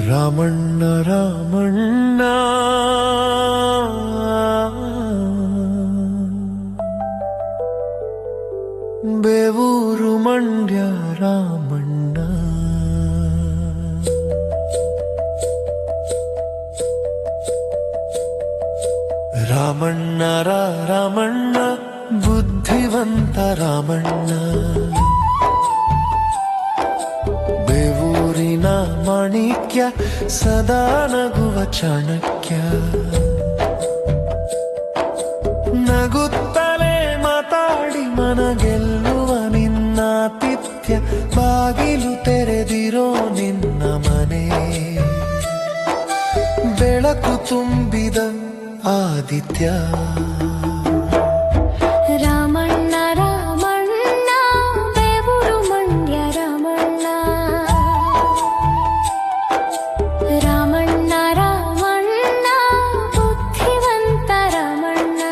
ರಾಮಣ್ಣ ರಾಮಣ್ಣ ಬೇವೂರು ಮಂಡ್ಯ ರಾಮಣ್ಣ ರಾಮಣ್ಣ ರಾಮಣ್ಣ ಬುದ್ಧಿವಂತ ರಾಮಣ್ಣ ಬೇವೂರಿನ ಮಾಣಿಕ್ಯ ಸದಾ ನಗುವ ಚಾಣಕ್ಯ ನಗುತ್ತಲೇ ಮಾತಾಡಿ ಮನಗೆಲ್ಲುವ ನಿನ್ನಾತಿಥ್ಯ ಬಾಗಿಲು ತೆರೆದಿರೋ ನಿನ್ನ ಮನೆ ಬೆಳಕು ತುಂಬಿದ ಆದಿತ್ಯ ರಾಮಣ್ಣ ರಾಮಣ್ಣ ಬೇವೂರು ಮಂಡ್ಯ ರಾಮಣ್ಣ ರಾಮಣ್ಣ ರಾಮಣ್ಣ ಬುದ್ಧಿವಂತ ರಾಮಣ್ಣ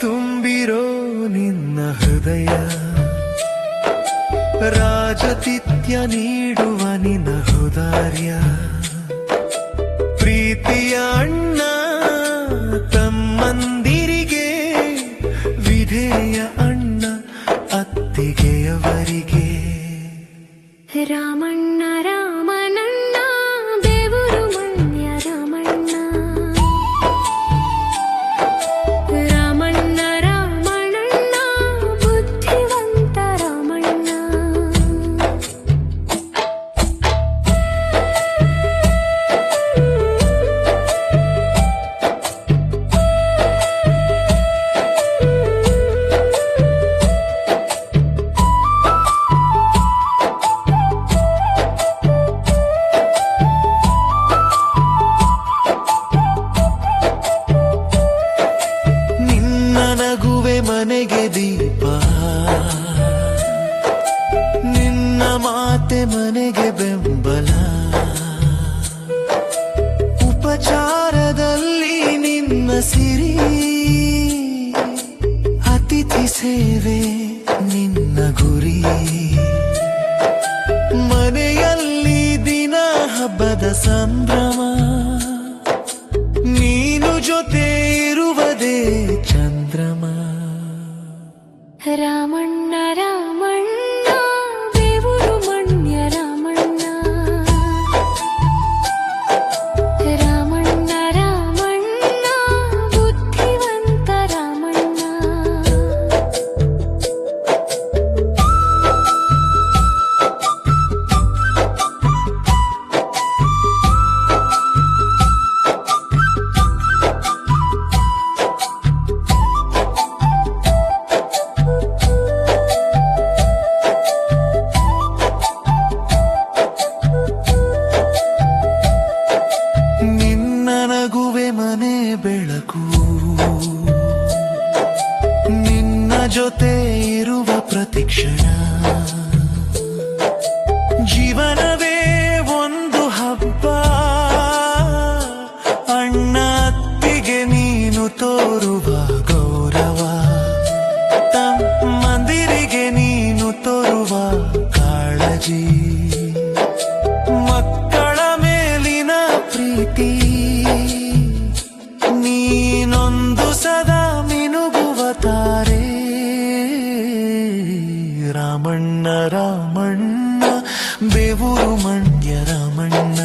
ತುಂಬಿರೋ ನಿನ್ನ ಹೃದಯ ರಾಜತಿಥ್ಯ ನೀಡುವ ನಿನ್ನ ಹೃದಯ ಪ್ರೀತಿಯ ಅಣ್ಣ ತಮ್ಮಂದಿರಿಗೆ ವಿಧೇಯ ಅಣ್ಣ ಅತ್ತಿಗೆಯವರಿಗೆ ರಾಮಣ್ಣ ರಾಮನಣ್ಣ ಬೇವೂರು ಮಂಡ್ಯ ರಾಮಣ್ಣ ರಾಮಣ್ಣ ರಾಮನಣ್ಣ ಬುದ್ಧಿವಂತ ರಾಮಣ್ಣ ಮನೆಗೆ ದೀಪ ನಿನ್ನ ಮಾತೆ ಮನೆಗೆ ಬೆಂಬಲ ಉಪಚಾರದಲ್ಲಿ ನಿನ್ನ ಸಿರಿ ಅತಿಥಿ ಸೇವೆ ನಿನ್ನ ಗುರಿ ಮನೆಯಲ್ಲಿ ದಿನ ಹಬ್ಬದ ಸಂಭ್ರಮ ನೀನು ಜೊತೆ ಇರುವುದೇ ಚಂದ್ರಮ ರಾಮಣ್ಣ ರಾಮಣ್ಣ ಬೇವೂರು ಮಂಡ್ಯ ರಾಮಣ್ಣ ರಾಮಣ್ಣ ರಾಮಣ್ಣ ಬುದ್ಧಿವಂತ ರಾಮಣ್ಣ ಮನೆ ಬೆಳಕು ನಿನ್ನ ಜೊತೆ ಇರುವ ಪ್ರತಿಕ್ಷಣ ಜೀವನವೇ ಒಂದು ಹಬ್ಬ ಅಣ್ಣ ಅತ್ತಿಗೆ ನೀನು ತೋರುವ ಗೌರವ ತಮ್ಮಂದಿರಿಗೆ ನೀನು ತೋರುವ ಕಾಳಜಿ ಮಕ್ಕಳ ಮೇಲಿನ ಪ್ರೀತಿ ನೀನೊಂದು ಸದಾ ಮಿನುಗುವ ತಾರೆ ರಾಮಣ್ಣ ರಾಮಣ್ಣ ಬೇವೂರು ಮಂಡ್ಯ ರಾಮಣ್ಣ